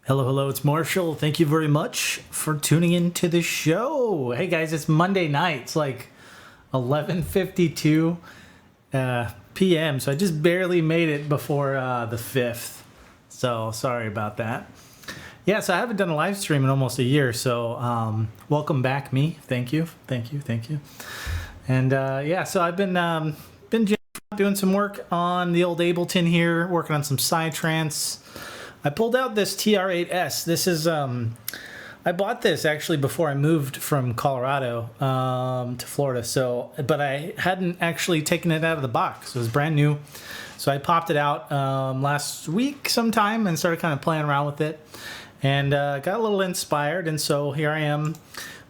Hello, hello, it's Marshall. Thank you very much for tuning into the show. Hey guys, it's Monday night. It's like 11:52 p.m. So I just barely made it before the 5th. So sorry about that. Yeah, so I haven't done a live stream in almost a year. So welcome back, me. Thank you. And yeah, so I've been doing some work on the old Ableton here, working on some Psytrance. I pulled out this TR-8S. This is, I bought this actually before I moved from Colorado to Florida. So, but I hadn't actually taken it out of the box. It was brand new. So I popped it out last week sometime and started kind of playing around with it. And got a little inspired. And so here I am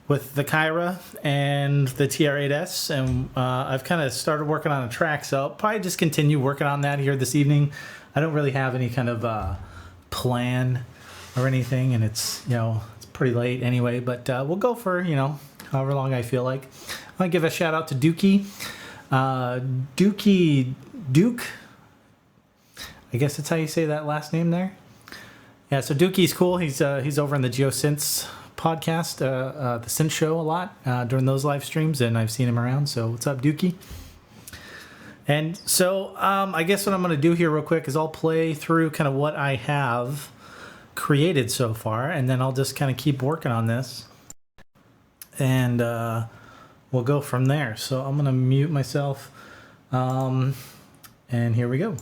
with the Kyra and the TR-8S. And I've kind of started working on a track. So I'll probably just continue working on that here this evening. I don't really have any kind of plan or anything, and it's it's pretty late anyway, but we'll go for however long I feel like. I want to give a shout out to Duke, I guess that's how you say that last name there. Yeah, so Dukey's cool. He's over in the Synths podcast, the Synth show a lot during those live streams, and I've seen him around. So what's up, Dukey? And so I guess what I'm going to do here real quick is I'll play through kind of what I have created so far, and then I'll just kind of keep working on this. And we'll go from there. So I'm going to mute myself. And here we go.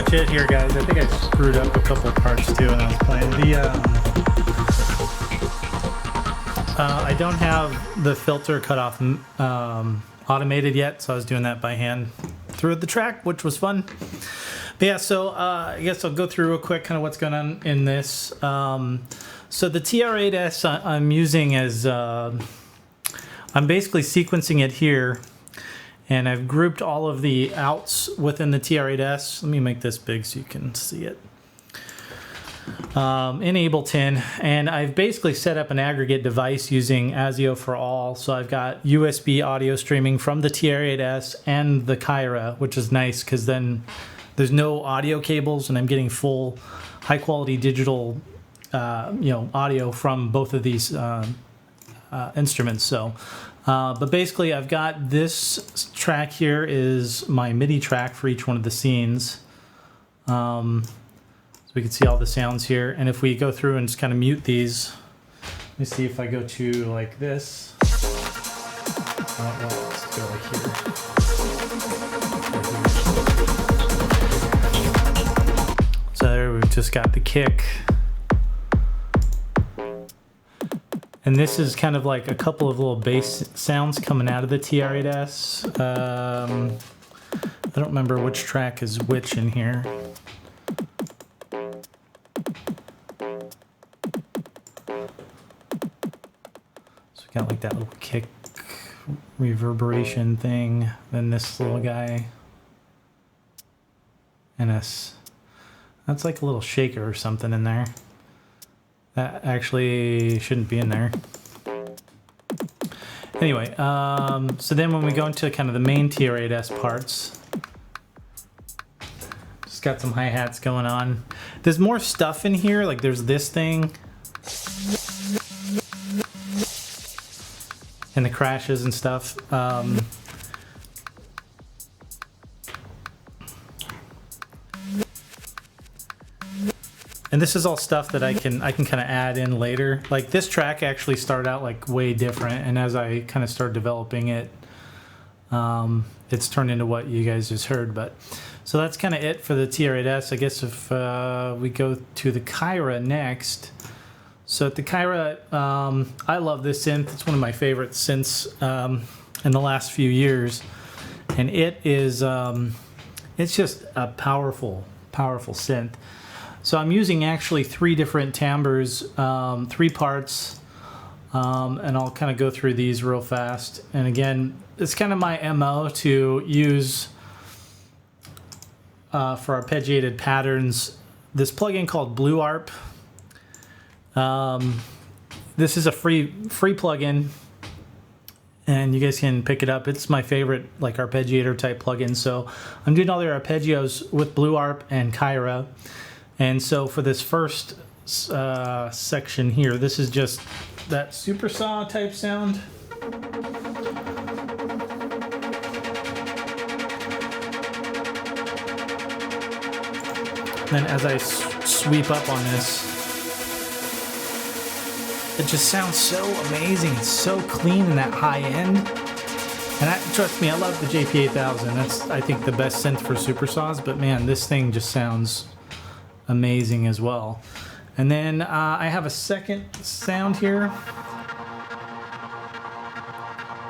much it here, guys. I think I screwed up a couple parts too when I was playing. I don't have the filter cut off automated yet, so I was doing that by hand through the track, which was fun. But yeah, so I guess I'll go through real quick kind of what's going on in this. So the TR-8S I'm using as, I'm basically sequencing it here, and I've grouped all of the outs within the TR-8S. Let me make this big so you can see it. In Ableton, and I've basically set up an aggregate device using ASIO for all. So I've got USB audio streaming from the TR-8S and the Kyra, which is nice because then there's no audio cables, and I'm getting full high quality digital audio from both of these instruments. So but basically I've got this track here is my MIDI track for each one of the scenes. So we can see all the sounds here, and if we go through and just kind of mute these, let me see if I go to like this. Let's go like here. So there we've just got the kick. And this is kind of like a couple of little bass sounds coming out of the TR-8S. I don't remember which track is which in here. So we got like that little kick reverberation thing. Then this little guy. And that's like a little shaker or something in there. That actually shouldn't be in there. Anyway, so then when we go into kind of the main TR-8S parts, just got some hi-hats going on. There's more stuff in here, like there's this thing. And the crashes and stuff. And this is all stuff that I can kind of add in later. Like this track actually started out like way different, and as I kind of started developing it, it's turned into what you guys just heard. But so that's kind of it for the TR-8S. I guess if we go to the Kyra next. So at the Kyra, I love this synth. It's one of my favorite synths in the last few years, and it is it's just a powerful synth. So I'm using actually 3 different timbres, 3 parts, and I'll kind of go through these real fast. And again, it's kind of my MO to use for arpeggiated patterns this plugin called BlueArp. This is a free plugin, and you guys can pick it up. It's my favorite like arpeggiator type plugin. So I'm doing all the arpeggios with BlueArp and Kyra. And so for this first section here, this is just that super saw type sound. Then as I sweep up on this, it just sounds so amazing. It's so clean in that high end. And trust me, I love the JP8000. That's, I think, the best synth for super saws. But man, this thing just sounds amazing as well. And then I have a second sound here.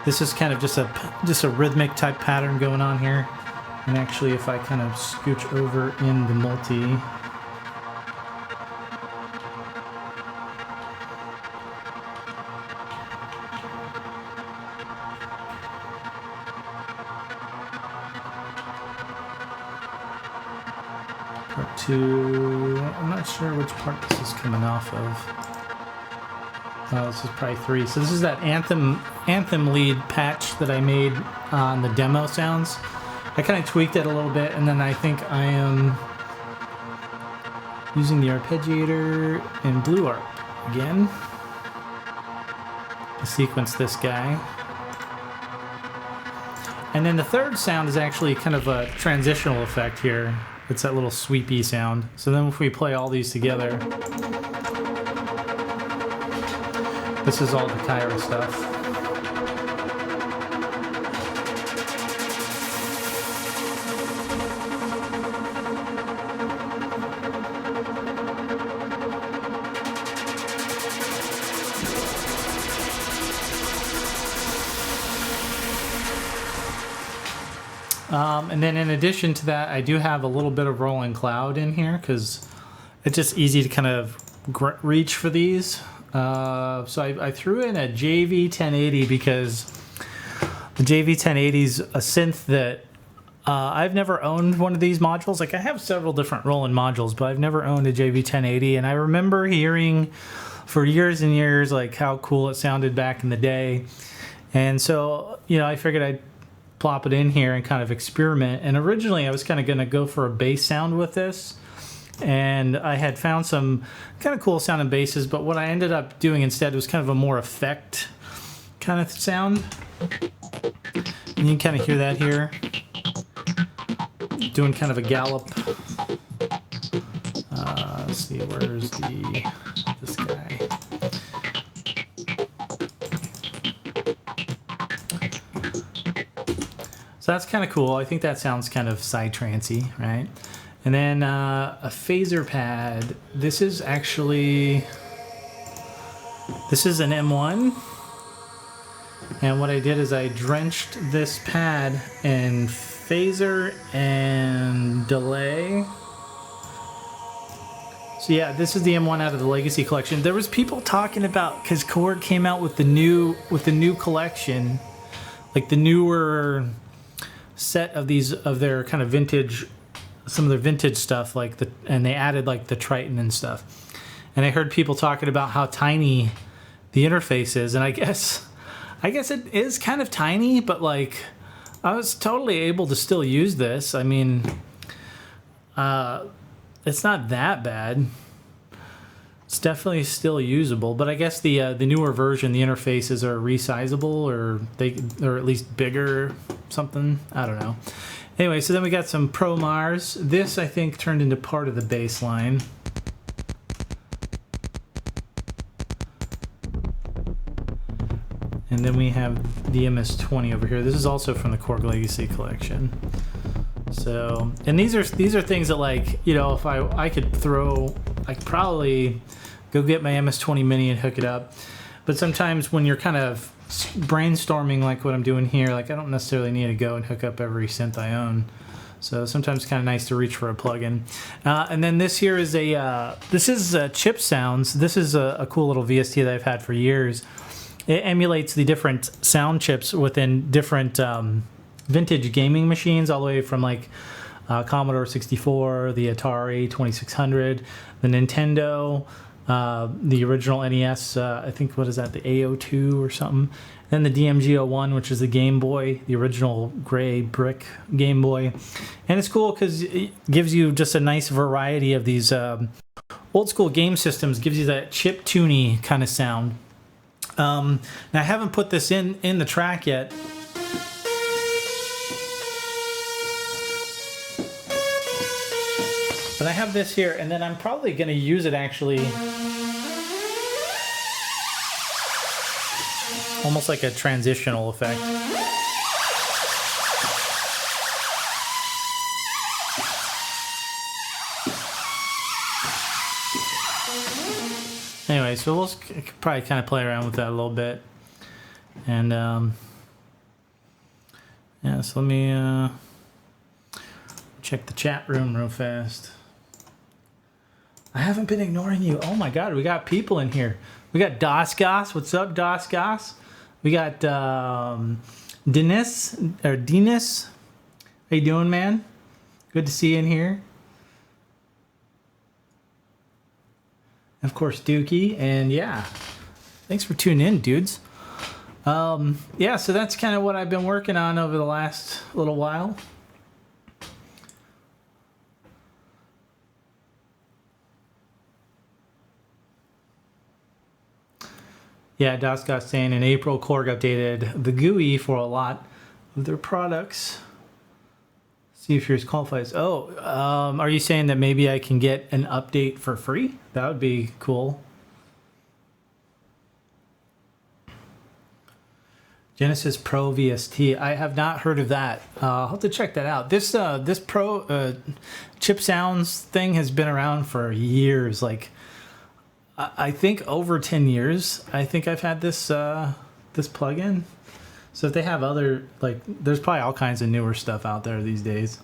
This is kind of just a rhythmic type pattern going on here. And actually, if I kind of scooch over in the multi, part 2, I'm not sure which part this is coming off of. Oh, this is probably 3. So this is that Anthem lead patch that I made on the demo sounds. I kind of tweaked it a little bit, and then I think I am using the arpeggiator and BlueArp again to sequence this guy. And then the third sound is actually kind of a transitional effect here. It's that little sweepy sound. So then if we play all these together, this is all the Kyra stuff. And then in addition to that, I do have a little bit of Roland Cloud in here because it's just easy to kind of reach for these. So I threw in a JV1080 because the JV1080 is a synth that I've never owned one of these modules. Like I have several different Roland modules, but I've never owned a JV1080. And I remember hearing for years and years like how cool it sounded back in the day. And so, you know, I figured I'd plop it in here and kind of experiment. And originally I was kind of going to go for a bass sound with this. And I had found some kind of cool sounding basses, but what I ended up doing instead was kind of a more effect kind of sound. And you can kind of hear that here. Doing kind of a gallop. Let's see, where's this guy? So that's kind of cool. I think that sounds kind of psytrancey, right? And then a phaser pad. This is an M1. And what I did is I drenched this pad in phaser and delay. So yeah, this is the M1 out of the Legacy collection. There was people talking about, because Korg came out with the new collection, like the newer set of these of their kind of vintage, some of their vintage stuff, like and they added like the Triton and stuff. And I heard people talking about how tiny the interface is, and I guess it is kind of tiny, but like I was totally able to still use this. I mean, it's not that bad. It's definitely still usable, but I guess the newer version, the interfaces are resizable, or they're at least bigger, something. I don't know. Anyway, so then we got some Pro Mars. This, I think, turned into part of the bass line. And then we have the MS-20 over here. This is also from the Korg Legacy collection. So, and these are things that, like, you know, if I could probably go get my MS-20 Mini and hook it up. But sometimes when you're kind of brainstorming like what I'm doing here, like I don't necessarily need to go and hook up every synth I own. So sometimes it's kind of nice to reach for a plugin. And then this here is this is Chip Sounds. This is a cool little VST that I've had for years. It emulates the different sound chips within different vintage gaming machines, all the way from like Commodore 64, the Atari 2600, the Nintendo, the original NES, I think, what is that, the AO2 or something, then the DMG-01, which is the Game Boy, the original gray brick Game Boy. And it's cool because it gives you just a nice variety of these old school game systems, gives you that chip tuney kind of sound. Now I haven't put this in the track yet. But I have this here, and then I'm probably going to use it actually almost like a transitional effect. Anyway, so we'll probably kind of play around with that a little bit. And yeah, so let me check the chat room real fast. I haven't been ignoring you. Oh my God, we got people in here. We got Dasgas. What's up, Dasgas? We got Dennis. How you doing, man? Good to see you in here. Of course, Dookie. And yeah, thanks for tuning in, dudes. Yeah, so that's kind of what I've been working on over the last little while. Yeah, Dascott saying in April, Korg updated the GUI for a lot of their products. See if yours qualifies. Oh, are you saying that maybe I can get an update for free? That would be cool. Genesis Pro VST. I have not heard of that. I'll have to check that out. This Pro Chip Sounds thing has been around for years. Like, I think over 10 years. I think I've had this this plugin. So if they have other, like, there's probably all kinds of newer stuff out there these days.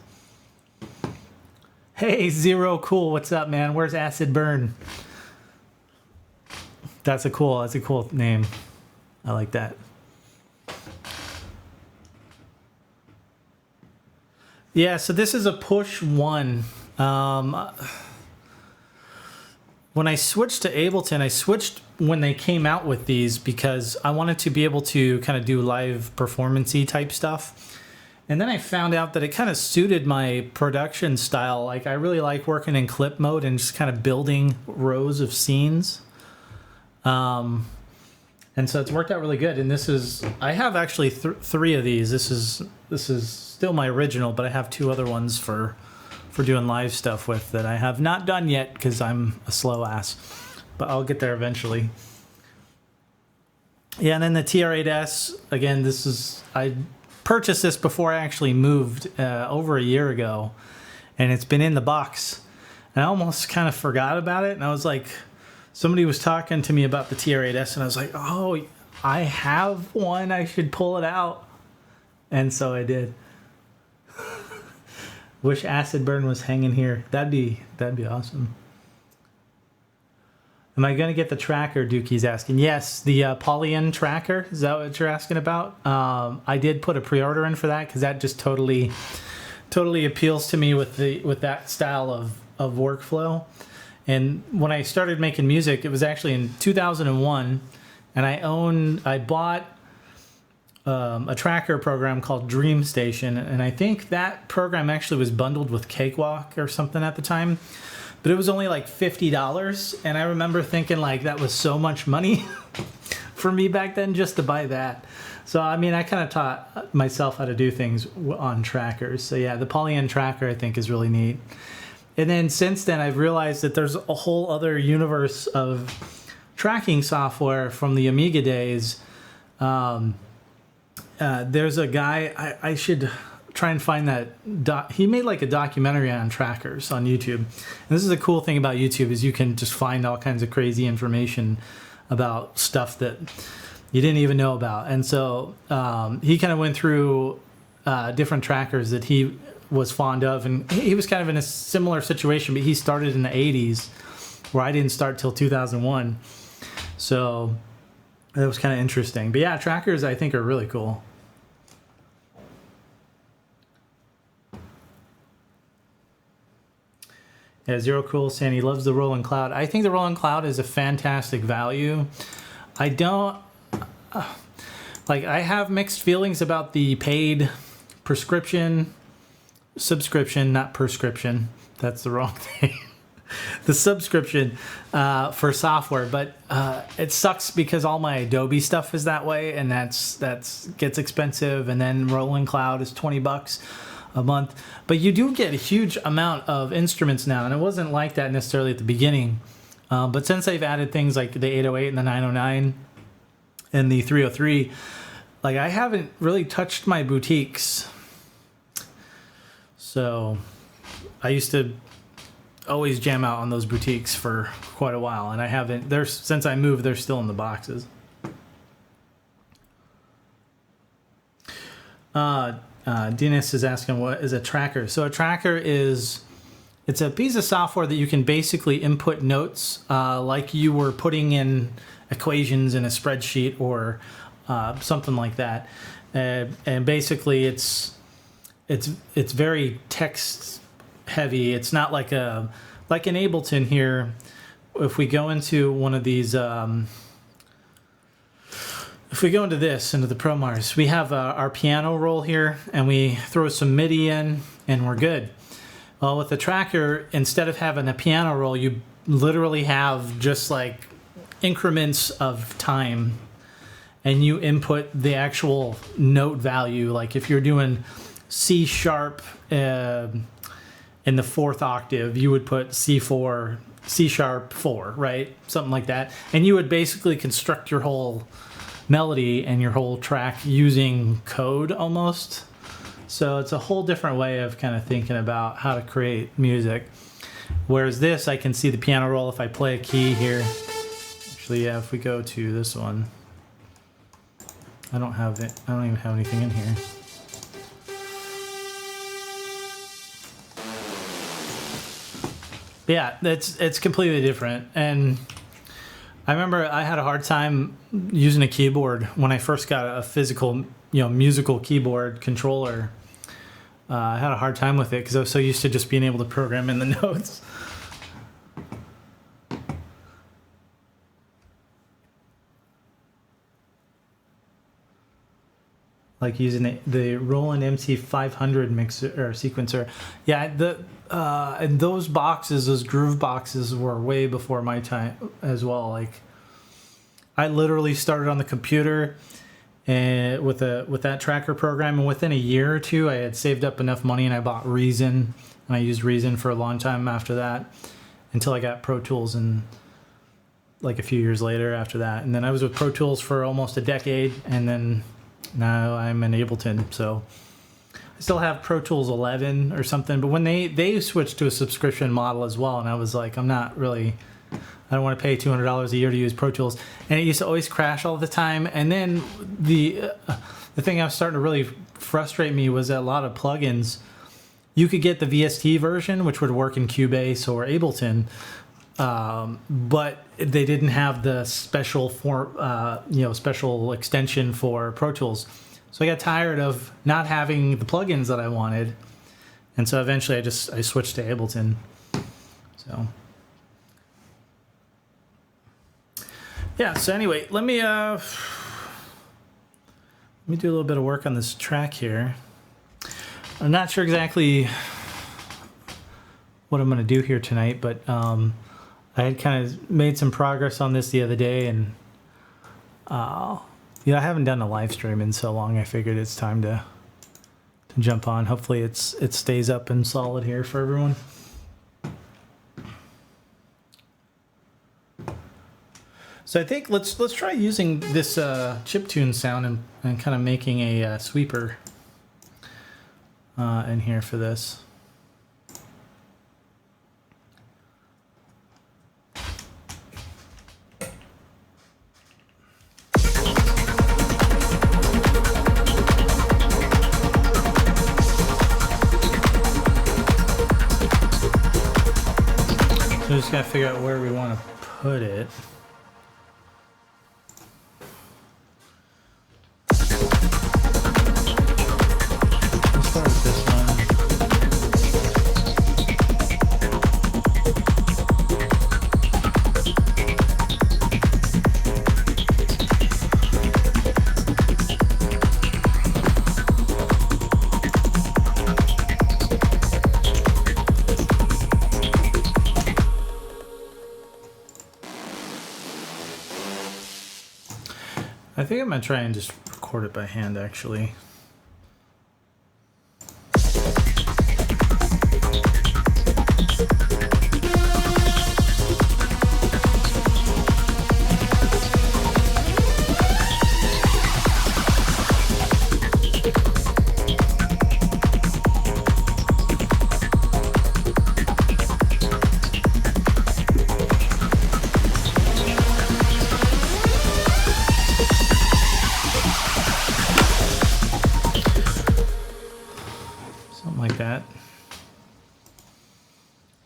Hey, Zero Cool, what's up, man? Where's Acid Burn? That's a cool name. I like that. Yeah, so this is a push 1. When I switched to Ableton, I switched when they came out with these because I wanted to be able to kind of do live performance-y type stuff. And then I found out that it kind of suited my production style. Like, I really like working in clip mode and just kind of building rows of scenes. And so it's worked out really good. And this is, I have actually 3 of these. This is still my original, but I have 2 other ones for doing live stuff with that I have not done yet because I'm a slow ass, but I'll get there eventually. Yeah, and then the TR-8S, again, I purchased this before I actually moved over a year ago, and it's been in the box. And I almost kind of forgot about it, and I was like, somebody was talking to me about the TR-8S, and I was like, oh, I have one, I should pull it out. And so I did. Wish Acid Burn was hanging here. That'd be awesome. Am I gonna get the tracker? Dookie's asking. Yes, the Poland tracker. Is that what you're asking about? I did put a pre-order in for that because that just totally appeals to me with that style of workflow. And when I started making music, it was actually in 2001, and I bought a tracker program called Dream Station, and I think that program actually was bundled with Cakewalk or something at the time, but it was only like $50, and I remember thinking like that was so much money for me back then just to buy that. So I mean, I kind of taught myself how to do things on trackers. So yeah, the Poland tracker I think is really neat. And then since then I've realized that there's a whole other universe of tracking software from the Amiga days. There's a guy, I should try and find that. He made like a documentary on trackers on YouTube. And this is the cool thing about YouTube is you can just find all kinds of crazy information about stuff that you didn't even know about. And so he kind of went through different trackers that he was fond of. And he was kind of in a similar situation, but he started in the 80s where I didn't start till 2001. So that was kind of interesting. But yeah, trackers I think are really cool. Yeah, Zero Cool saying he loves the Roland Cloud. I think the Roland Cloud is a fantastic value. I don't... I have mixed feelings about the paid subscription, not prescription. That's the wrong thing. The subscription for software, but it sucks because all my Adobe stuff is that way, and that's gets expensive. And then Roland Cloud is $20 a month, but you do get a huge amount of instruments now, and it wasn't like that necessarily at the beginning. But since they've added things like the 808 and the 909 and the 303, like I haven't really touched my boutiques. So I used to always jam out on those boutiques for quite a while, and I haven't. Since I moved, they're still in the boxes. Dennis is asking, what is a tracker? So a tracker it's a piece of software that you can basically input notes like you were putting in equations in a spreadsheet or something like that. And basically it's very text heavy. It's not like an Ableton here. If we go into one of these, if we go into the Pro Mars, we have our piano roll here, and we throw some MIDI in, and we're good. Well, with the tracker, instead of having a piano roll, you literally have just like increments of time, and you input the actual note value. Like if you're doing C sharp in the 4th octave, you would put C4, C sharp 4, right? Something like that. And you would basically construct your whole melody and your whole track using code almost. So it's a whole different way of kind of thinking about how to create music. Whereas this, I can see the piano roll if I play a key here. Actually, yeah, if we go to this one, I don't have it. I don't even have anything in here. Yeah, it's completely different. And I remember I had a hard time using a keyboard when I first got a physical, musical keyboard controller. I had a hard time with it because I was so used to just being able to program in the notes. Like using the Roland MC500 mixer or sequencer. Yeah, and those boxes, those groove boxes, were way before my time as well. Like, I literally started on the computer and with that tracker program, and within a year or two, I had saved up enough money and I bought Reason, and I used Reason for a long time after that, until I got Pro Tools, and like a few years later after that, and then I was with Pro Tools for almost a decade, and then now I'm in Ableton. So I still have Pro Tools 11 or something, but when they switched to a subscription model as well, and I was like, I don't want to pay $200 a year to use Pro Tools, and it used to always crash all the time. And then the thing that was starting to really frustrate me was that a lot of plugins, you could get the VST version, which would work in Cubase or Ableton, but they didn't have the special special extension for Pro Tools. So I got tired of not having the plugins that I wanted, and so eventually I switched to Ableton. So yeah. So anyway, let me do a little bit of work on this track here. I'm not sure exactly what I'm going to do here tonight, but I had kind of made some progress on this the other day, and I haven't done a live stream in so long. I figured it's time to jump on. Hopefully it stays up and solid here for everyone. So I think let's try using this chiptune sound and kind of making a sweeper in here for this. So just gotta figure out where we want to put it. Let's start with this one. I think I'm gonna try and just record it by hand, actually.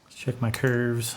Check my curves.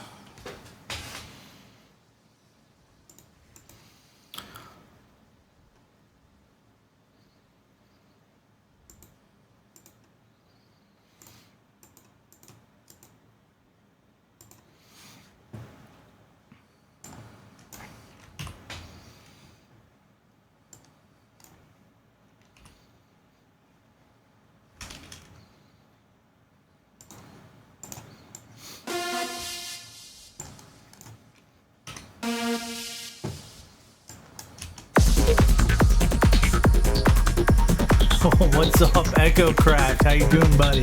What's up, Echo Craft? How you doing, buddy?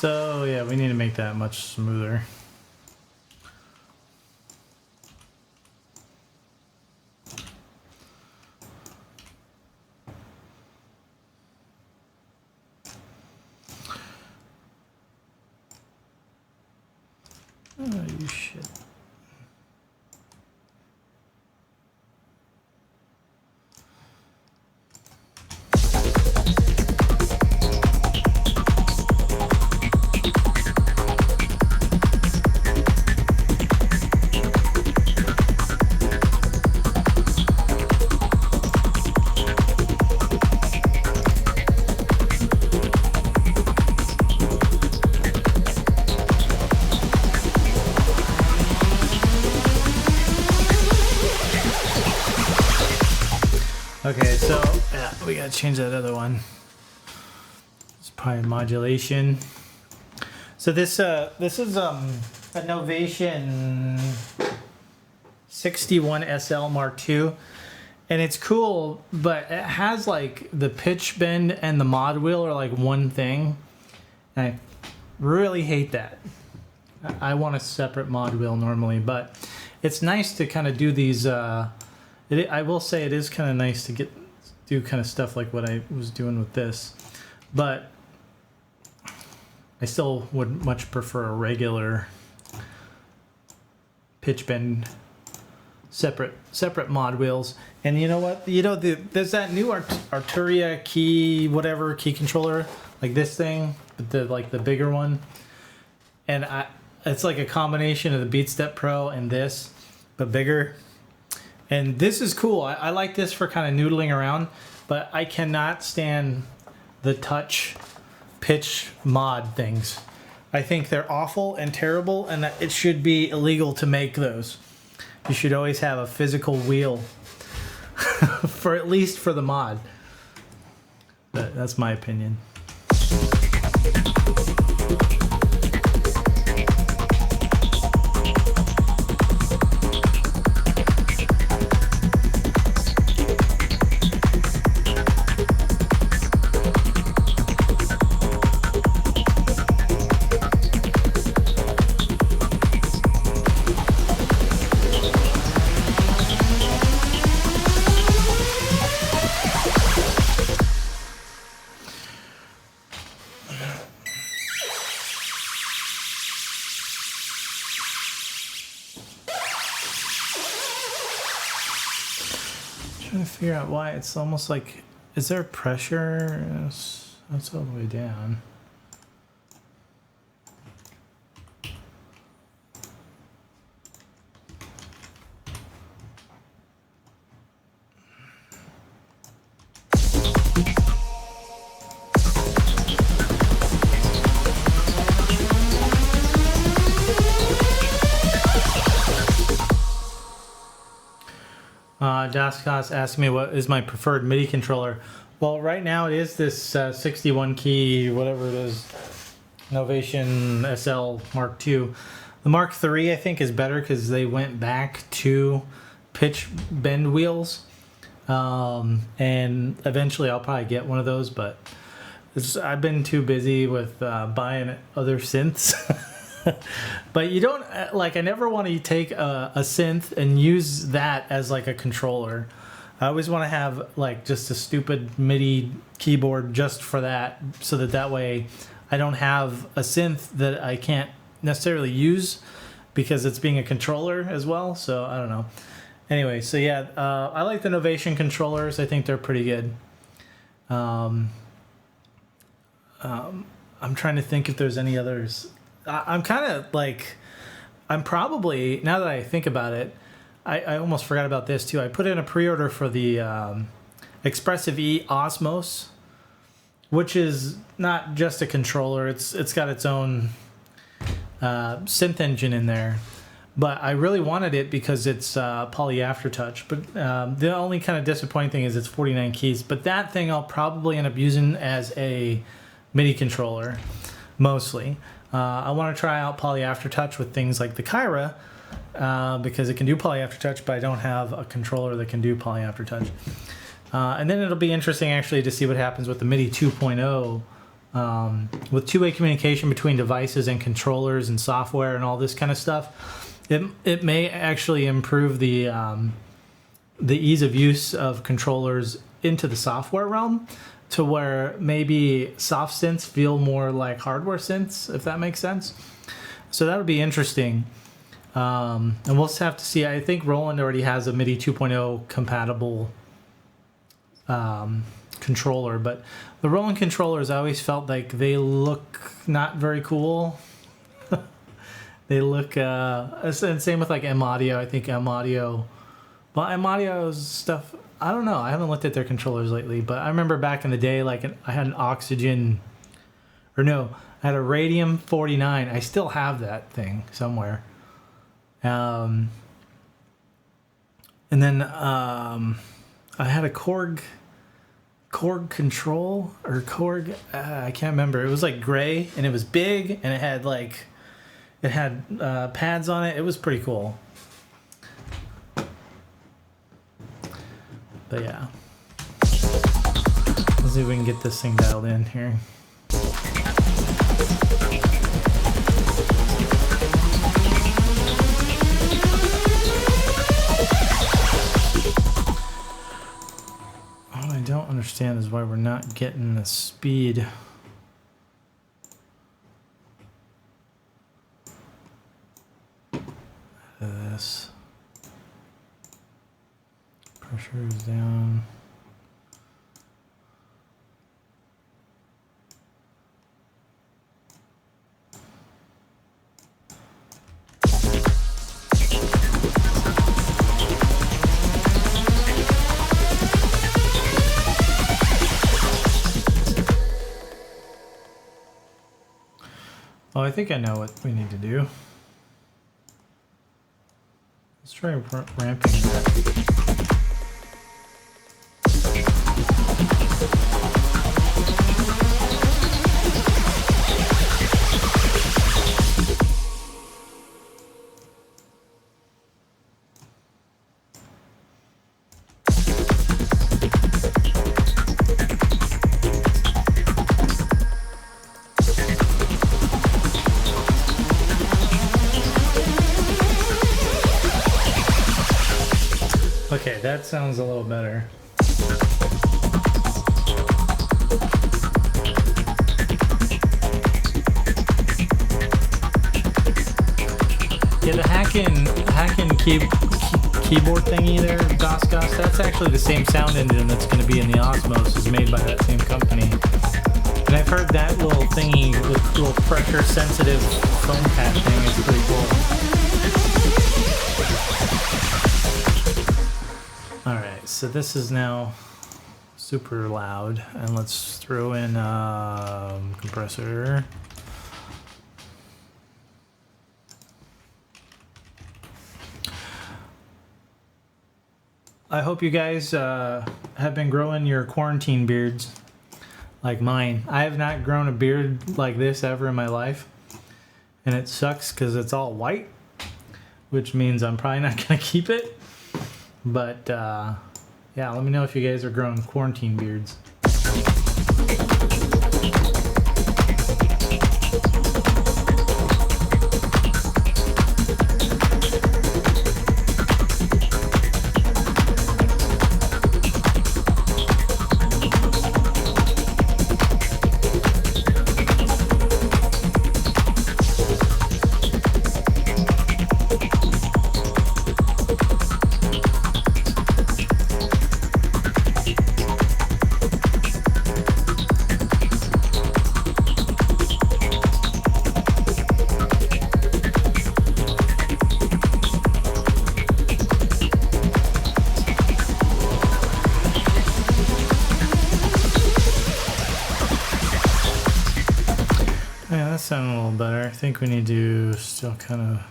So yeah, we need to make that much smoother. Oh, you shit. Okay, so yeah, we gotta change that other one. It's probably modulation. So this is a Novation 61 SL Mark II, and it's cool, but it has like the pitch bend and the mod wheel are like one thing. And I really hate that. I want a separate mod wheel normally, but it's nice to kind of do these. I will say it is kind of nice to do kind of stuff like what I was doing with this, but I still would much prefer a regular pitch bend, separate mod wheels. And you know what? You know, there's that new Arturia key controller, like this thing, but the bigger one, and it's like a combination of the BeatStep Pro and this, but bigger. And this is cool. I like this for kind of noodling around, but I cannot stand the touch pitch mod things. I think they're awful and terrible, and that it should be illegal to make those. You should always have a physical wheel for at least for the mod. But that's my opinion. Trying to figure out why it's almost like, is there pressure? That's all the way down. Dascos asked me what is my preferred MIDI controller. Well, right now it is this 61 key, whatever it is, Novation SL Mark II. The Mark III I think is better because they went back to pitch bend wheels. And eventually I'll probably get one of those, but I've been too busy with buying other synths. But you don't, like, I never want to take a synth and use that as like a controller. I always want to have like just a stupid MIDI keyboard just for that, so that way I don't have a synth that I can't necessarily use because it's being a controller as well. So I don't know. Anyway, so yeah, I like the Novation controllers. I think they're pretty good. I'm trying to think if there's any others. I'm kind of like, I'm probably, now that I think about it, I almost forgot about this too. I put in a pre-order for the Expressive E Osmos, which is not just a controller. It's got its own synth engine in there. But I really wanted it because it's poly aftertouch. But the only kind of disappointing thing is it's 49 keys. But that thing I'll probably end up using as a MIDI controller, mostly. I want to try out poly aftertouch with things like the Kyra, because it can do poly aftertouch, but I don't have a controller that can do poly aftertouch. And then it'll be interesting actually to see what happens with the MIDI 2.0, with two-way communication between devices and controllers and software and all this kind of stuff. It may actually improve the ease of use of controllers into the software realm, to where maybe soft synths feel more like hardware synths, if that makes sense. So that'll be interesting. And we'll just have to see. I think Roland already has a MIDI 2.0 compatible controller, but the Roland controllers, I always felt like they look not very cool. They look, and same with like M Audio. I think M Audio, well, M Audio's stuff, I don't know. I haven't looked at their controllers lately, but I remember back in the day, like I had an Oxygen, or no, I had a Radium 49. I still have that thing somewhere. And then I had a Korg control, or Korg, I can't remember. It was like gray, and it was big, and it had like, pads on it. It was pretty cool. But yeah, let's see if we can get this thing dialed in here. What I don't understand is why we're not getting the speed. This pressure is down. Oh, I think I know what we need to do. Let's try ramping that. Okay, that sounds a little better. Yeah, the hacking keyboard thingy there, DOS, that's actually the same sound engine that's going to be in the Osmos, is made by that same company. And I've heard that little thingy with little pressure sensitive foam patch thing is pretty cool. Alright, so this is now super loud, and let's throw in compressor. I hope you guys have been growing your quarantine beards like mine. I have not grown a beard like this ever in my life, and it sucks because it's all white, which means I'm probably not going to keep it. But yeah, let me know if you guys are growing quarantine beards. Yeah, that sounded a little better. I think we need to still kind of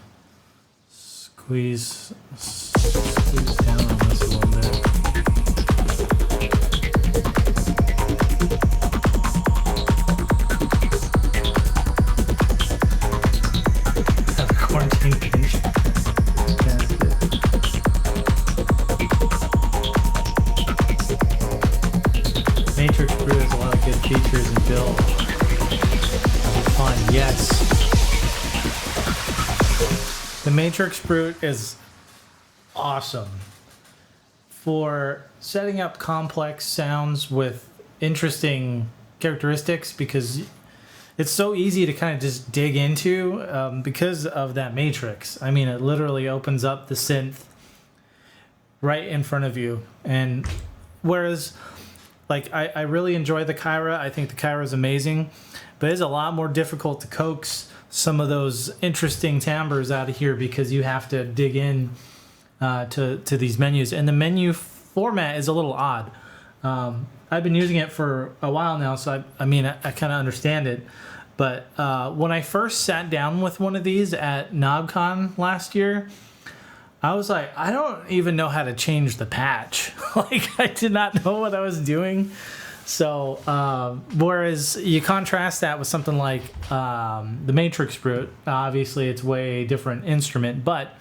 squeeze down on this a little bit. Have a quarantine pinch. Matrix Brew has a lot of good features and build. Yes. The Matrix Brute is awesome for setting up complex sounds with interesting characteristics, because it's so easy to kind of just dig into because of that matrix. I mean, it literally opens up the synth right in front of you. And whereas, like, I really enjoy the Kyra. I think the Kyra is amazing, but it's a lot more difficult to coax some of those interesting timbres out of here because you have to dig in to these menus. And the menu format is a little odd. I've been using it for a while now, so I kind of understand it. But when I first sat down with one of these at KnobCon last year, I was like, I don't even know how to change the patch. Like, I did not know what I was doing. So, whereas you contrast that with something like the Matrix Brute, obviously it's way different instrument, but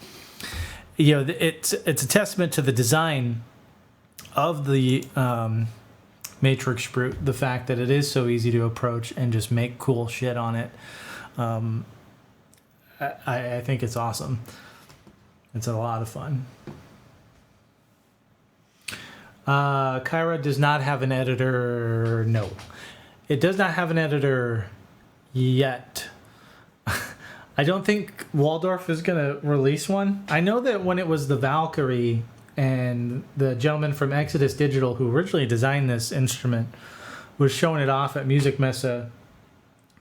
you know, it's a testament to the design of the Matrix Brute, the fact that it is so easy to approach and just make cool shit on it. I think it's awesome. It's a lot of fun. Kyra does not have an editor. No, it does not have an editor yet. I don't think Waldorf is going to release one. I know that when it was the Valkyrie and the gentleman from Exodus Digital who originally designed this instrument was showing it off at Music Messa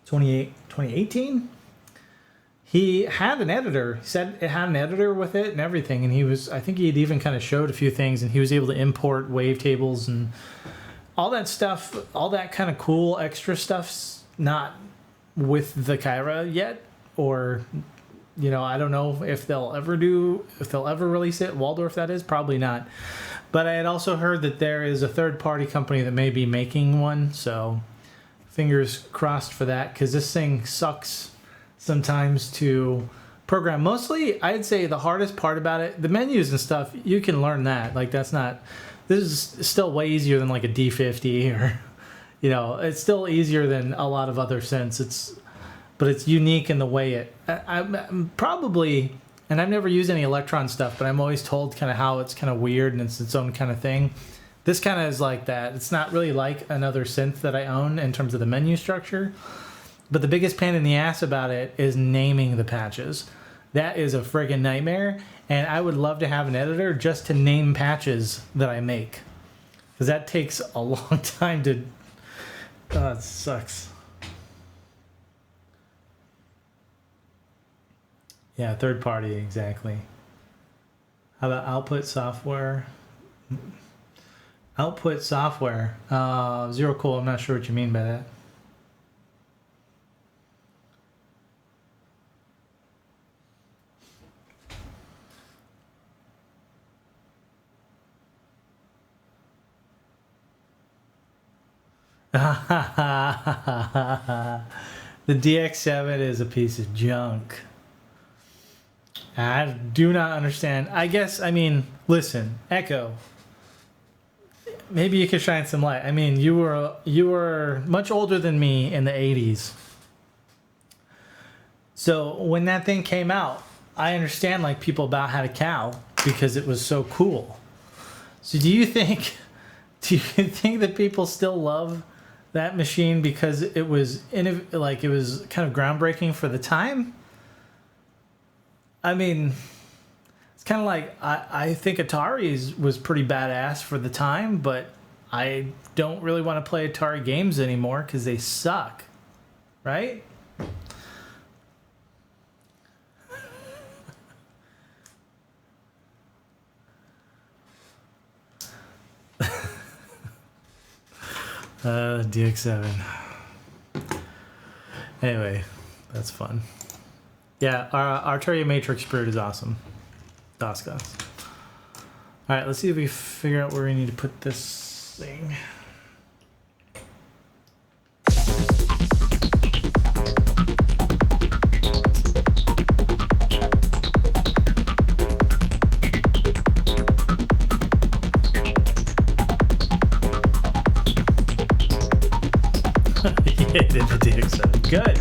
2018. He had an editor. He said it had an editor with it and everything. And I think he had even kind of showed a few things, and he was able to import wavetables and all that stuff, all that kind of cool extra stuff's not with the Kyra yet. Or, you know, I don't know if they'll ever release it. Waldorf, that is, probably not. But I had also heard that there is a third-party company that may be making one. So fingers crossed for that, because this thing sucks sometimes to program. Mostly, I'd say the hardest part about it, the menus and stuff, you can learn that. Like, this is still way easier than like a D50 or, you know, it's still easier than a lot of other synths. But it's unique in the way I'm probably, and I've never used any Electron stuff, but I'm always told kind of how it's kind of weird and it's its own kind of thing. This kind of is like that. It's not really like another synth that I own in terms of the menu structure. But the biggest pain in the ass about it is naming the patches. That is a friggin' nightmare, and I would love to have an editor just to name patches that I make. Because that takes a long time to... Oh, it sucks. Yeah, third party, exactly. How about output software? Output software. Zero cool, I'm not sure what you mean by that. The DX7 is a piece of junk. I do not understand. I guess, I mean, listen, Echo. Maybe you could shine some light. I mean, you were much older than me in the 80s. So when that thing came out, I understand like people about had a cow because it was so cool. So do you think that people still love that machine because it was kind of groundbreaking for the time? I mean, it's kind of like I think Atari's was pretty badass for the time, but I don't really want to play Atari games anymore because they suck, right? DX7. Anyway, that's fun. Yeah, our Arturia Matrix Brute is awesome. Daska. Alright, let's see if we figure out where we need to put this thing. Yeah, it is a DX7. Good.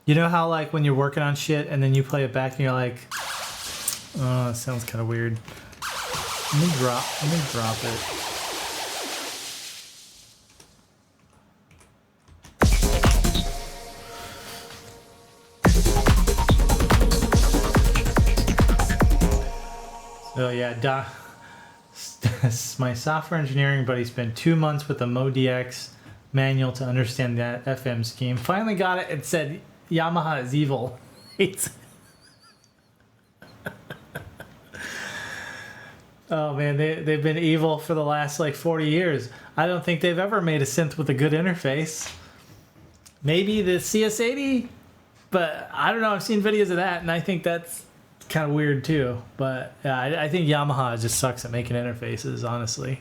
You know how like when you're working on shit and then you play it back and you're like, oh, it sounds kind of weird. Let me drop it. So yeah, my software engineering buddy spent 2 months with the MoDX manual to understand that FM scheme. Finally got it. It said Yamaha is evil. Oh man, they've been evil for the last like 40 years. I don't think they've ever made a synth with a good interface. Maybe the CS80, but I don't know. I've seen videos of that, and I think that's kind of weird too. But yeah, I think Yamaha just sucks at making interfaces, honestly.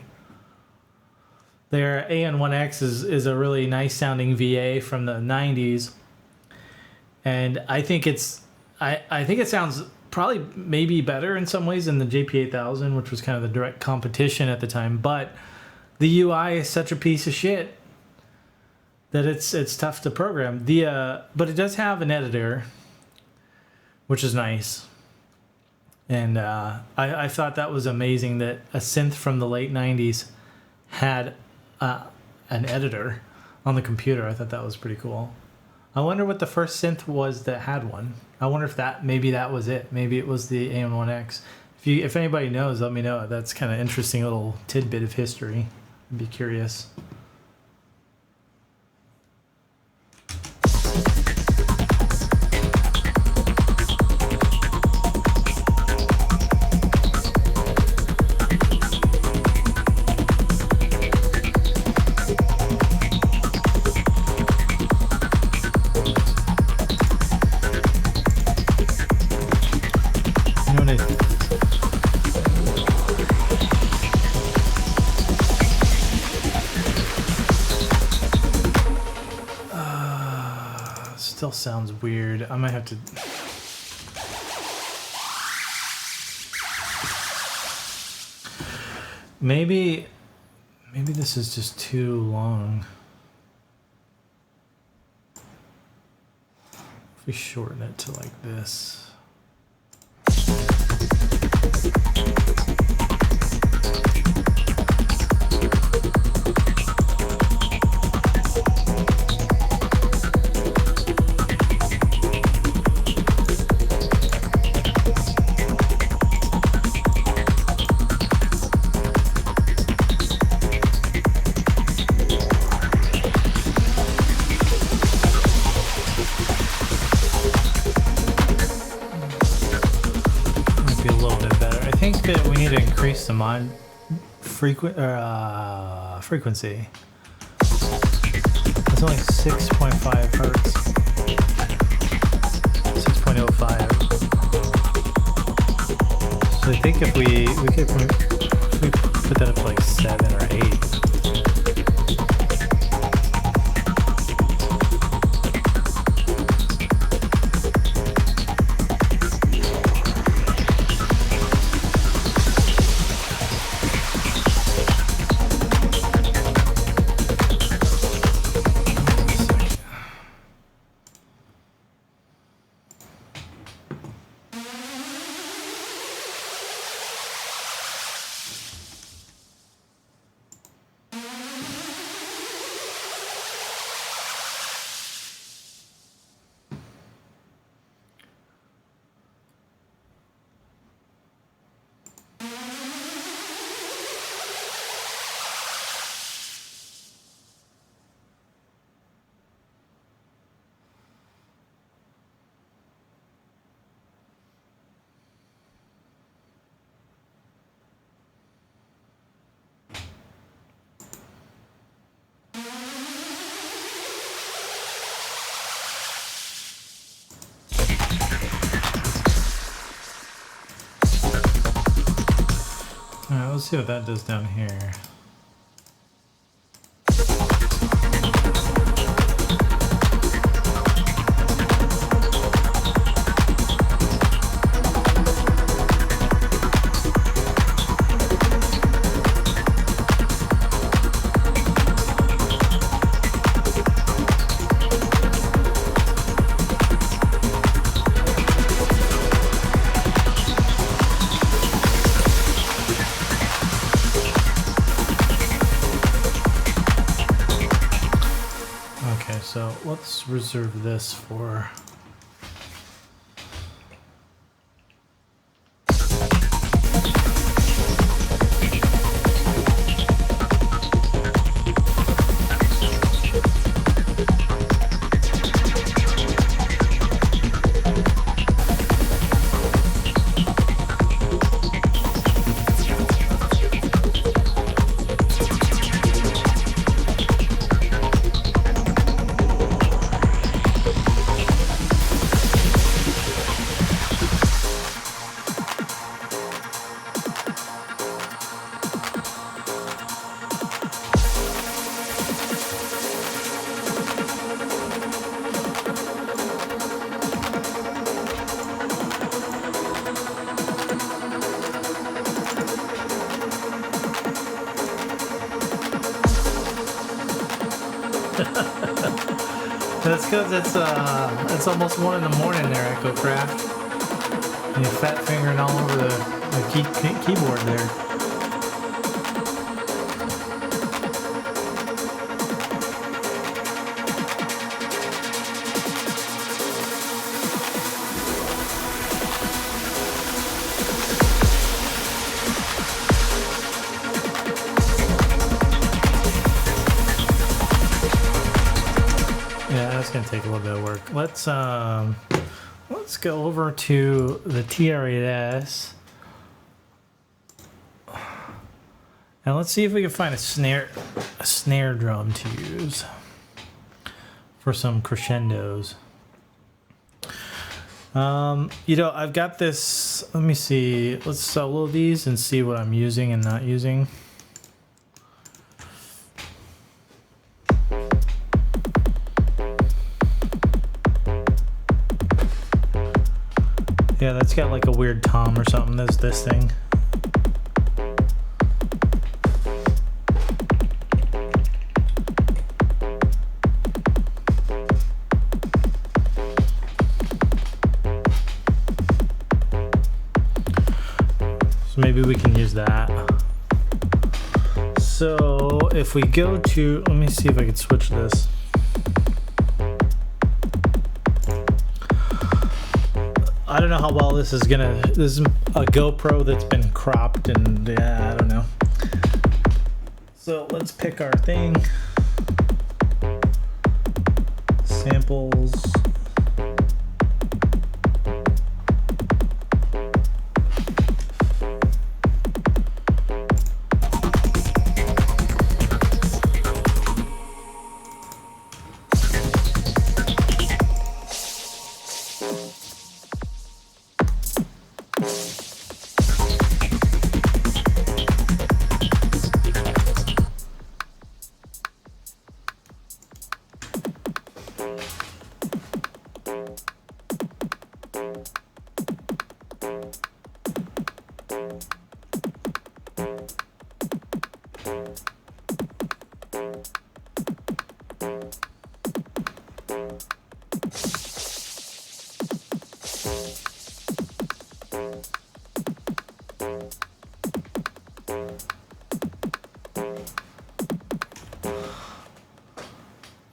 Their AN1X is a really nice sounding VA from the 90s, and I think it sounds probably maybe better in some ways than the JP8000, which was kind of the direct competition at the time. But the UI is such a piece of shit that it's tough to program. But it does have an editor, which is nice. And I thought that was amazing that a synth from the late 90s had an editor on the computer. I thought that was pretty cool. I wonder what the first synth was that had one. I wonder if maybe that was it. Maybe it was the AN1X. If anybody knows, let me know. That's kind of interesting little tidbit of history. I'd be curious. Still sounds weird. I might have to. Maybe this is just too long. If we shorten it to like this. That we need to increase the mod frequency. It's only 6.5 hertz. 6.05. So I think if we put that up to like 7 or 8. Alright, let's see what that does down here. let's reserve this for... That's because it's almost 1 in the morning there, Echo Craft. And you're fat fingering all over the keyboard there. Gonna take a little bit of work. Let's go over to the TR-8S and let's see if we can find a snare drum to use for some crescendos. You know, I've got this. Let me see. Let's solo these and see what I'm using and not using. Yeah, that's got like a weird tom or something. There's this thing. So maybe we can use that. So if we go to, let me see if I can switch this. I don't know how well this is gonna, this is a GoPro that's been cropped and yeah, I don't know. So let's pick our thing. Samples.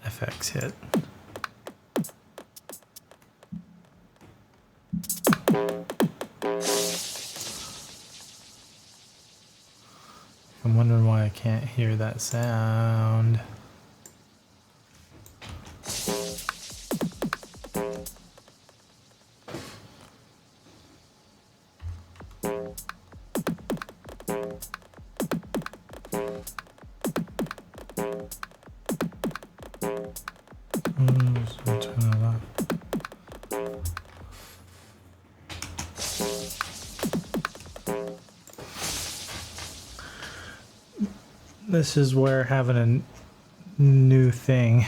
FX hit. I'm wondering why I can't hear that sound. This is where having a new thing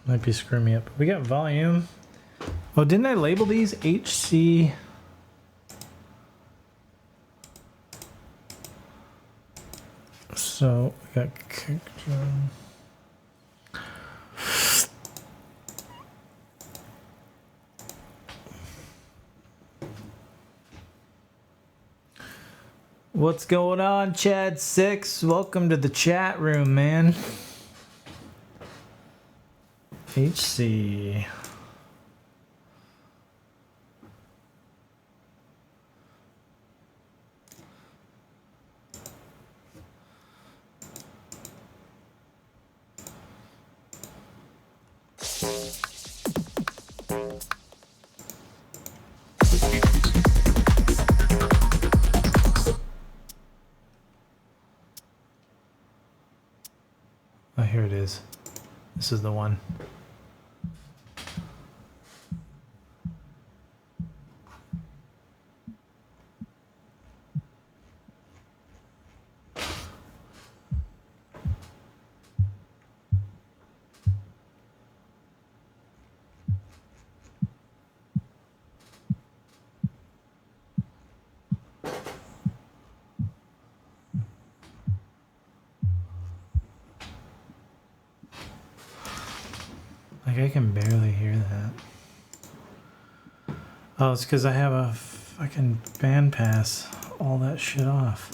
might be screwing me up. We got volume. Oh, didn't I label these HC? So we got kick drum. What's going on, Chad6? Welcome to the chat room, man. HC. Oh, here it is. This is the one. Like, I can barely hear that. Oh, it's because I have a fucking bandpass all that shit off.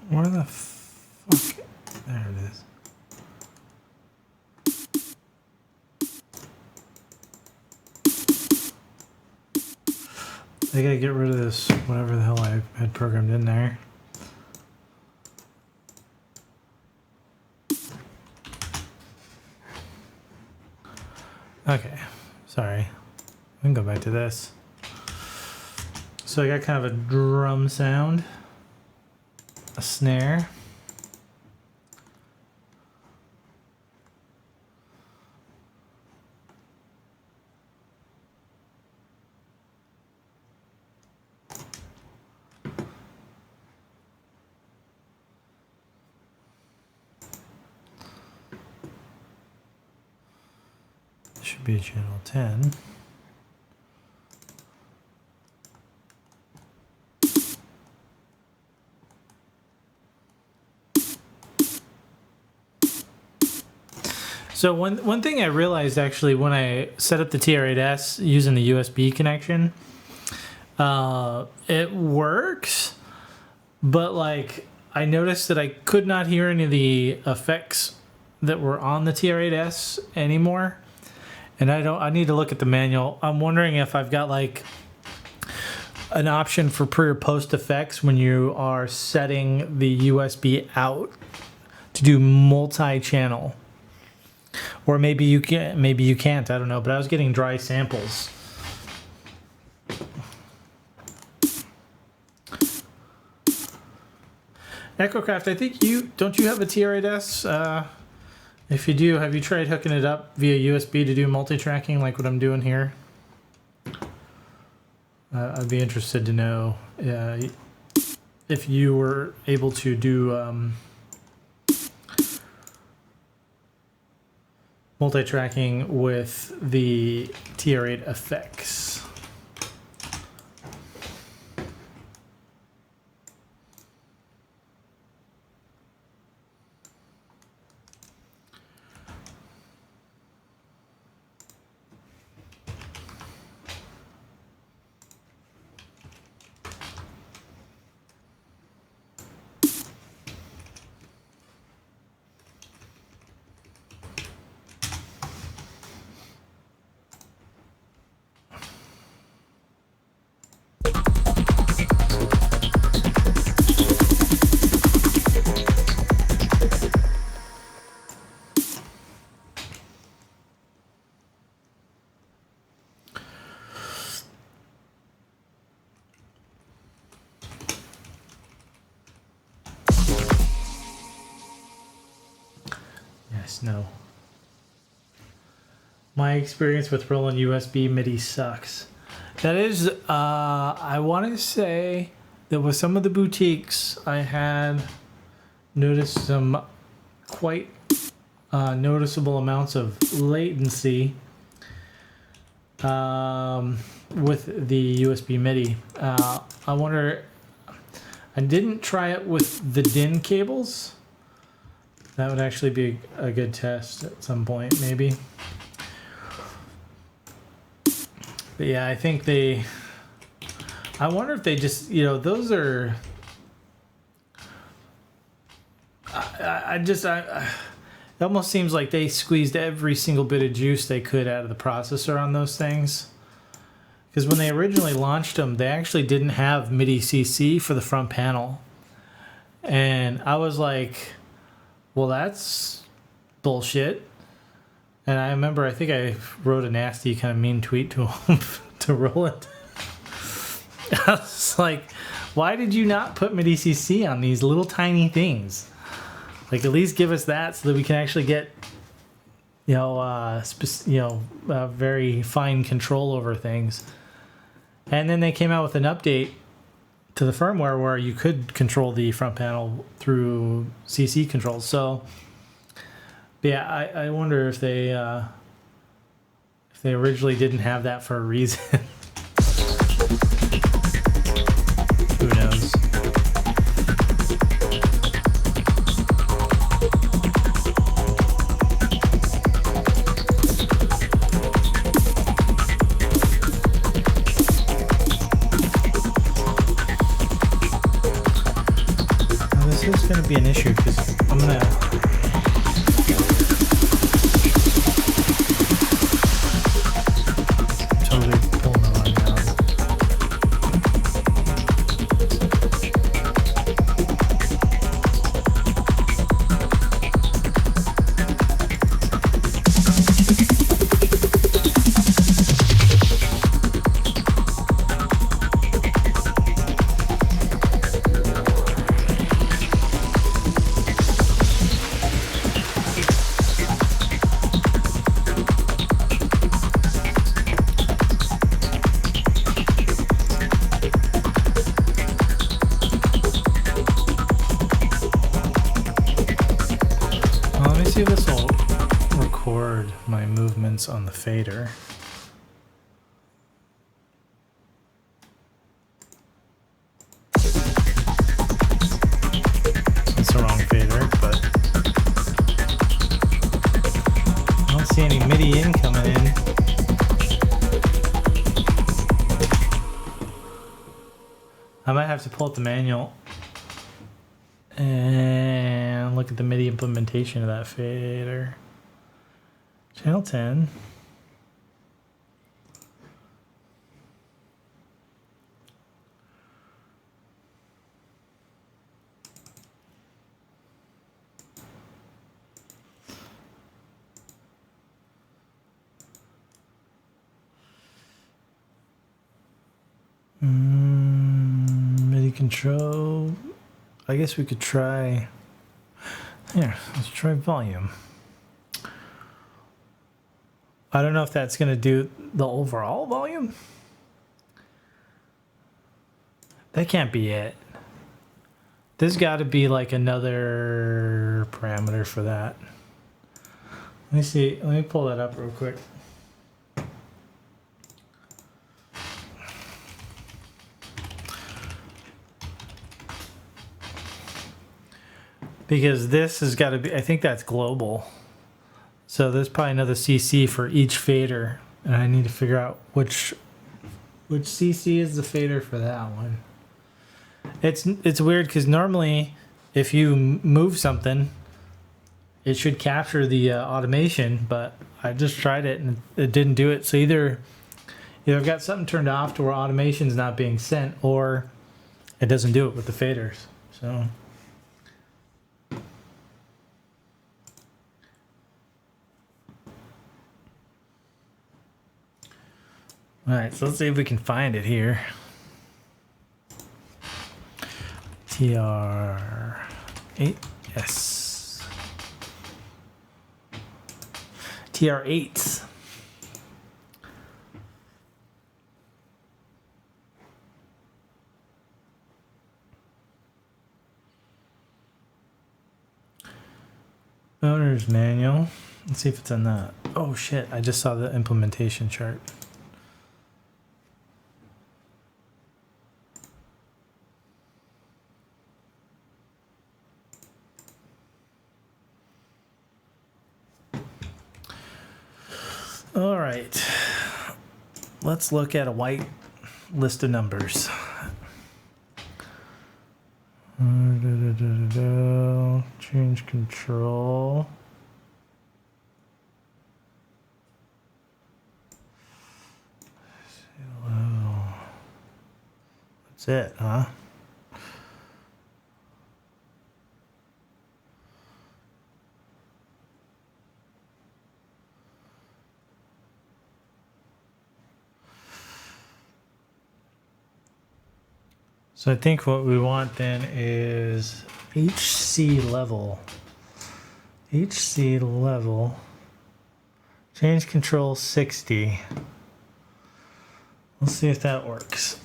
Where the fuck? There it is. I gotta get rid of this, whatever the hell I had programmed in there. Okay, sorry. We can go back to this. So I got kind of a drum sound. A snare. This should be channel 10. So one thing I realized actually when I set up the TR-8S using the USB connection, it works, but like I noticed that I could not hear any of the effects that were on the TR-8S anymore, and I need to look at the manual. I'm wondering if I've got like an option for pre or post effects when you are setting the USB out to do multi-channel. Or maybe you can, maybe you can't. I don't know. But I was getting dry samples. EchoCraft, I think don't you have a TR-8S? If you do, have you tried hooking it up via USB to do multi-tracking like what I'm doing here? I'd be interested to know if you were able to do multi-tracking with the TR-8 effects. Yes, no. My experience with Roland USB MIDI sucks. That is, I want to say that with some of the boutiques, I had noticed some quite noticeable amounts of latency with the USB MIDI. I wonder, I didn't try it with the DIN cables. That would actually be a good test at some point, maybe. But yeah, I think I wonder if they just, you know, those are, it almost seems like they squeezed every single bit of juice they could out of the processor on those things. Because when they originally launched them, they actually didn't have MIDI CC for the front panel. And I was like, well, that's bullshit. And I remember, I think I wrote a nasty kind of mean tweet to him, to Roland. I was like, why did you not put MIDI CC on these little tiny things? Like, at least give us that so that we can actually get, very fine control over things. And then they came out with an update to the firmware where you could control the front panel through CC controls. So, yeah, I wonder if they originally didn't have that for a reason. Who knows? Now, this is going to be an issue because I'm going to see if this will record my movements on the fader. It's the wrong fader, but I don't see any MIDI in coming in. I might have to pull up the manual and look at the MIDI implementation of that fader. Channel 10. MIDI control. I guess we could try. Here, let's try volume. I don't know if that's going to do the overall volume. That can't be it. There's got to be like another parameter for that. Let me see. Let me pull that up real quick. Because this has got to be, I think that's global. So there's probably another CC for each fader. And I need to figure out which CC is the fader for that one. It's weird because normally if you move something, it should capture the automation, but I just tried it and it didn't do it. So either I've got something turned off to where automation's not being sent, or it doesn't do it with the faders. So all right, so let's see if we can find it here. TR-8S. TR-8s. Owner's manual. Let's see if it's in that. Oh shit, I just saw the implementation chart. All right, let's look at a white list of numbers. Change control. That's it, huh? So I think what we want then is HC level. HC level. Change control 60. Let's see if that works.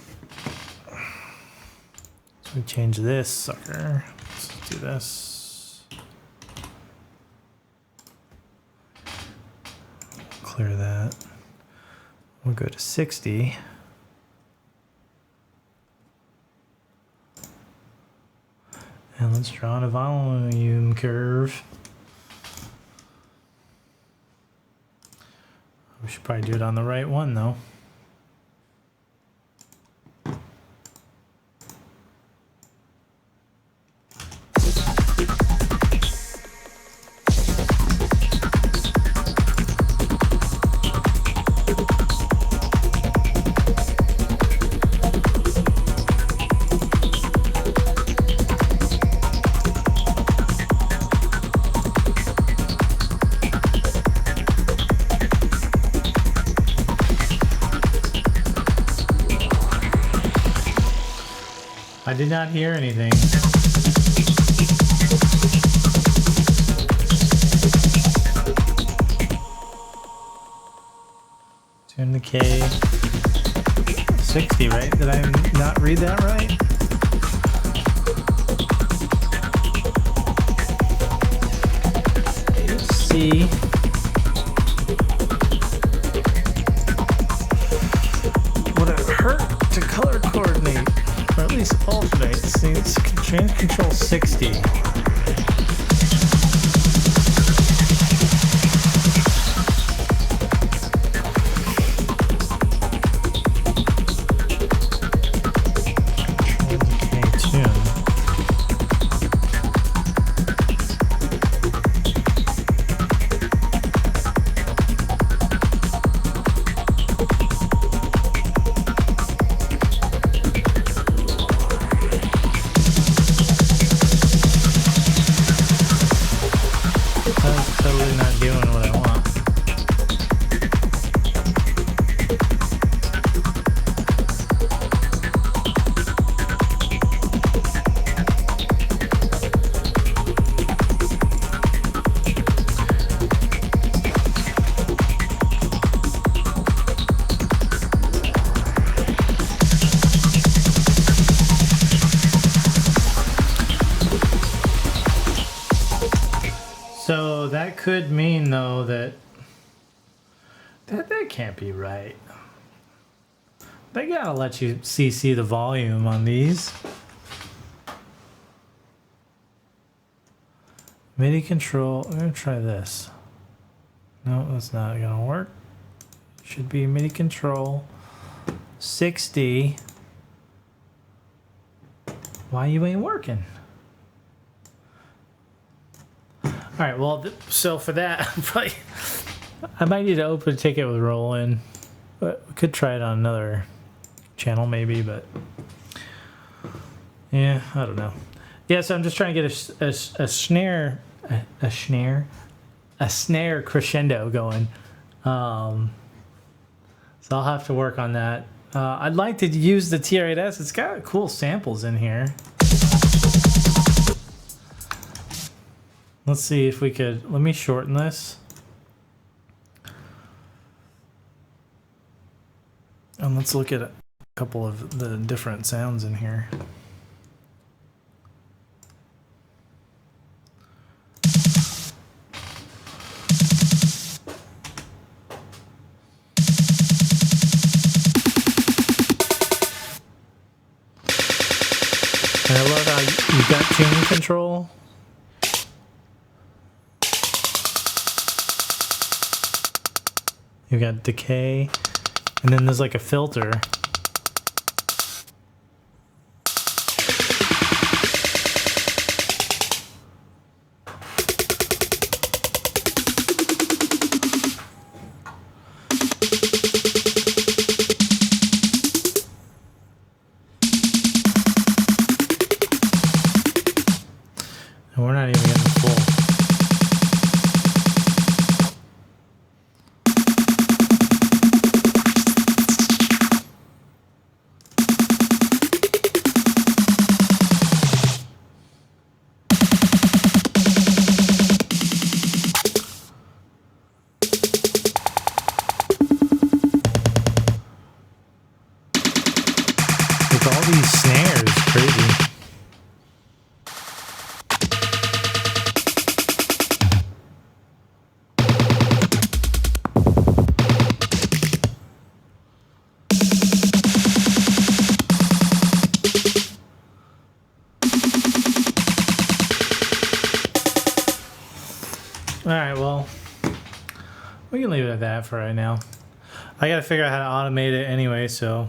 So we change this sucker. Let's do this. Clear that. We'll go to 60. And let's draw a volume curve. We should probably do it on the right one though. I did not hear anything. Tune the K. 60, right? Did I not read that right? C. Would it hurt to color coordinate? Or at least alternate. See, it's change control 60. So that could mean though that can't be right. They gotta let you CC the volume on these. MIDI control, I'm gonna try this. No, that's not gonna work. Should be MIDI control 60. Why you ain't working? All right, well, so for that, I might need to open a ticket with Roland, but we could try it on another channel maybe, but yeah, I don't know. Yeah, so I'm just trying to get a snare crescendo going. So I'll have to work on that. I'd like to use the TR-8S. It's got cool samples in here. Let's see if we could, let me shorten this. Let's look at a couple of the different sounds in here. And I love how you've got tuning control. You've got decay, and then there's like a filter. And we're not even getting the full. With all these snares, crazy. All right, well, we can leave it at that for right now. I got to figure out how to automate it anyway, so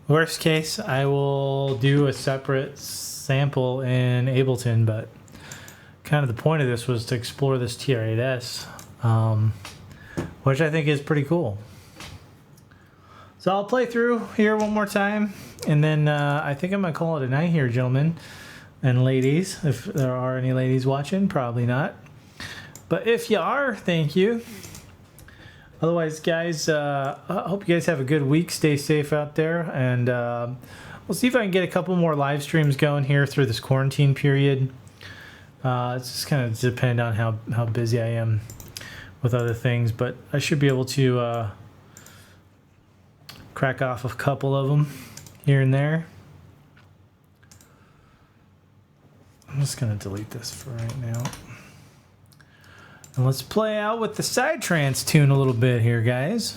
worst case, I will do a separate sample in Ableton, but kind of the point of this was to explore this TR-8S, which I think is pretty cool. So I'll play through here one more time, and then I think I'm going to call it a night here, gentlemen and ladies, if there are any ladies watching, probably not. But if you are, thank you. Otherwise, guys, I hope you guys have a good week. Stay safe out there. And we'll see if I can get a couple more live streams going here through this quarantine period. It's just kind of depend on how busy I am with other things. But I should be able to crack off a couple of them here and there. I'm just going to delete this for right now. And let's play out with the Psytrance tune a little bit here, guys.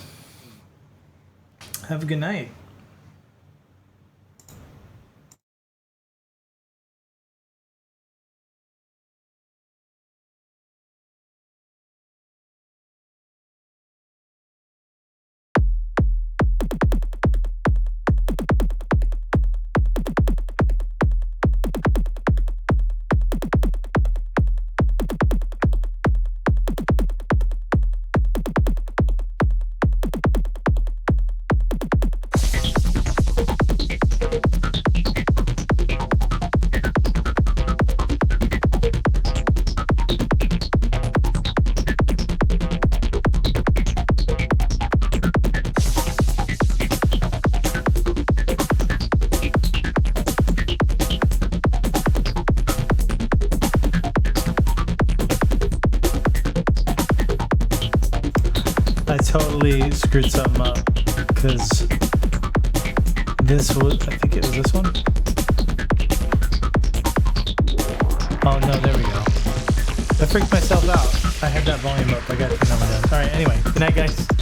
Have a good night. I totally screwed something up because this was, I think it was this one. Oh no, there we go. I freaked myself out. I had that volume up. I got to turn that one down. All right, anyway, good night, guys.